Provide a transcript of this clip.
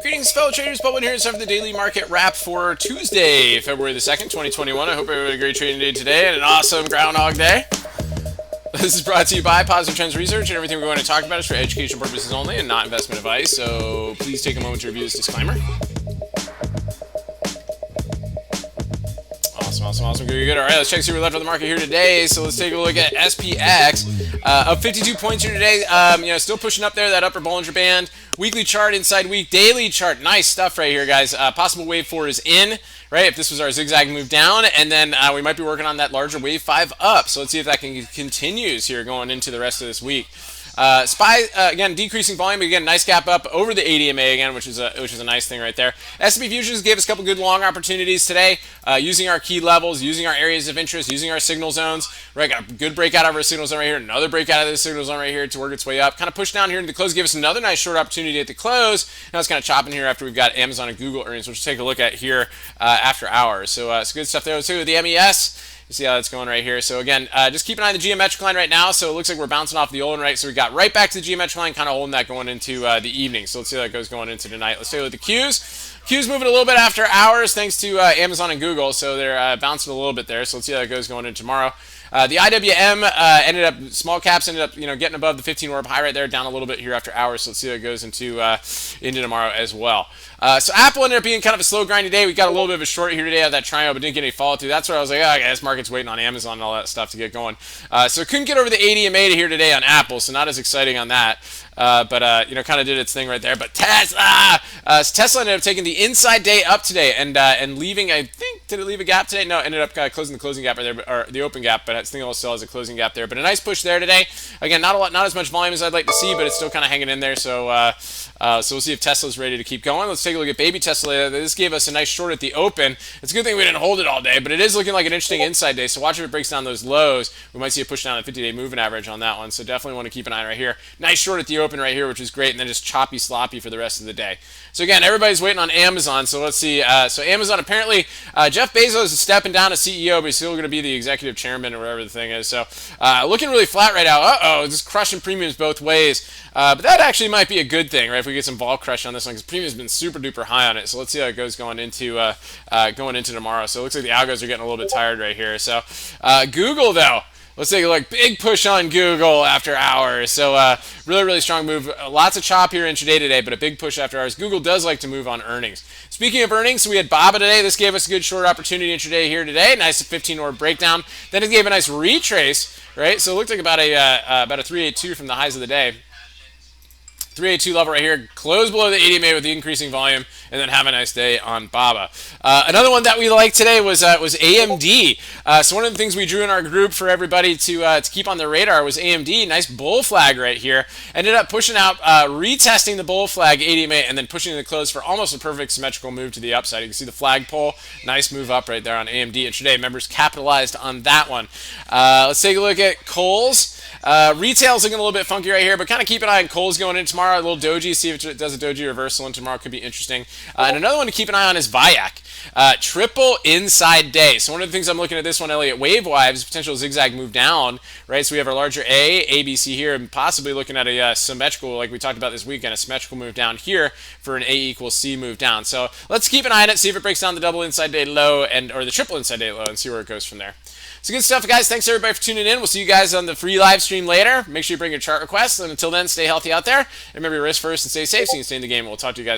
Greetings, fellow traders. Baldwin here for the daily market wrap for Tuesday, February the 2nd, 2021. I hope everyone had a great trading day today and an awesome Groundhog Day. This is brought to you by Positive Trends Research, and everything we're going to talk about is for educational purposes only and not investment advice, so please take a moment to review this disclaimer. Awesome. Good. All right, let's check see where we left on the market here today. So let's take a look at SPX. Up 52 points here today. Still pushing up there, that upper Bollinger Band. Weekly chart inside week. Daily chart. Nice stuff right here, guys. Possible wave 4 is in, right? If this was our zigzag move down. And then we might be working on that larger wave 5 up. So let's see if that continues here going into the rest of this week. SPY, again, decreasing volume. Again, nice gap up over the ADMA again, which is a nice thing right there. S&P Futures gave us a couple good long opportunities today, using our key levels, using our areas of interest, using our signal zones. Right, got a good breakout of our signal zone right here, another breakout of the signal zone right here to work its way up. Kind of pushed down here into the close, gave us another nice short opportunity at the close. Now it's kind of chopping here after we've got Amazon and Google earnings, which we'll take a look at here after hours. So it's good stuff there too. The MES. You see how that's going right here. So again, just keep an eye on the geometric line right now. So it looks like we're bouncing off the old one, right? So we got right back to the geometric line, kind of holding that going into the evening. So let's see how that goes going into tonight. Let's take a look at the Qs. Qs moving a little bit after hours thanks to Amazon and Google. So they're bouncing a little bit there. So let's see how that goes going into tomorrow. The IWM ended up, small caps ended up, getting above the 15-orb high right there, down a little bit here after hours. So let's see how it goes into tomorrow as well. So Apple ended up being kind of a slow grindy day. We got a little bit of a short here today of that triangle, but didn't get any follow through. That's where I was like, okay, this market's waiting on Amazon and all that stuff to get going. So couldn't get over the ADMA to here today on Apple, so not as exciting on that. But kind of did its thing right there. But Tesla, Tesla ended up taking the inside day up today and leaving. I think, did it leave a gap today? No, it ended up closing the closing gap right there, or the open gap. But I think it still has a closing gap there. But a nice push there today. Again, not as much volume as I'd like to see, but it's still kind of hanging in there. So we'll see if Tesla's ready to keep going. Let's take a look at baby Tesla. This gave us a nice short at the open. It's a good thing we didn't hold it all day, but it is looking like an interesting inside day. So watch if it breaks down those lows. We might see a push down the 50-day moving average on that one. So definitely want to keep an eye right here. Nice short at the open right here, which is great, and then just choppy sloppy for the rest of the day. So again, everybody's waiting on Amazon. So let's see. So Amazon apparently, Jeff Bezos is stepping down as CEO, but he's still going to be the executive chairman or whatever the thing is. So looking really flat right now. Just crushing premiums both ways. But that actually might be a good thing, right? If we get some vol crush on this one, because premium's been super duper high on it. So let's see how it goes going into tomorrow. So it looks like the algos are getting a little bit tired right here. So Google though. Let's take a look. Big push on Google after hours. So really strong move. Lots of chop here intraday today, but a big push after hours. Google does like to move on earnings. Speaking of earnings, so we had BABA today. This gave us a good short opportunity intraday here today. Nice 15-orb breakdown. Then it gave a nice retrace, right? So it looked like about a 382 from the highs of the day. 382 level right here, close below the ADMA with the increasing volume, and then have a nice day on BABA. Another one that we liked today was AMD. So one of the things we drew in our group for everybody to keep on their radar was AMD. Nice bull flag right here. Ended up pushing out, retesting the bull flag ADMA, and then pushing the close for almost a perfect symmetrical move to the upside. You can see the flagpole, nice move up right there on AMD. And today, members capitalized on that one. Let's take a look at Kohl's. Retail's looking a little bit funky right here, but kind of keep an eye on Kohl's going in tomorrow. A little doji, see if it does a doji reversal, and tomorrow could be interesting. And another one to keep an eye on is Vayak. Triple inside day. So one of the things I'm looking at this one, Elliott, wave-wise, potential zigzag move down, right? So we have our larger A, ABC here, and possibly looking at a symmetrical, like we talked about this weekend, a symmetrical move down here for an A equals C move down. So let's keep an eye on it, see if it breaks down the double inside day low or the triple inside day low, and see where it goes from there. So good stuff, guys. Thanks, everybody, for tuning in. We'll see you guys on the free live stream later. Make sure you bring your chart requests. And until then, stay healthy out there. And remember, your risk first and stay safe so you can stay in the game. We'll talk to you guys.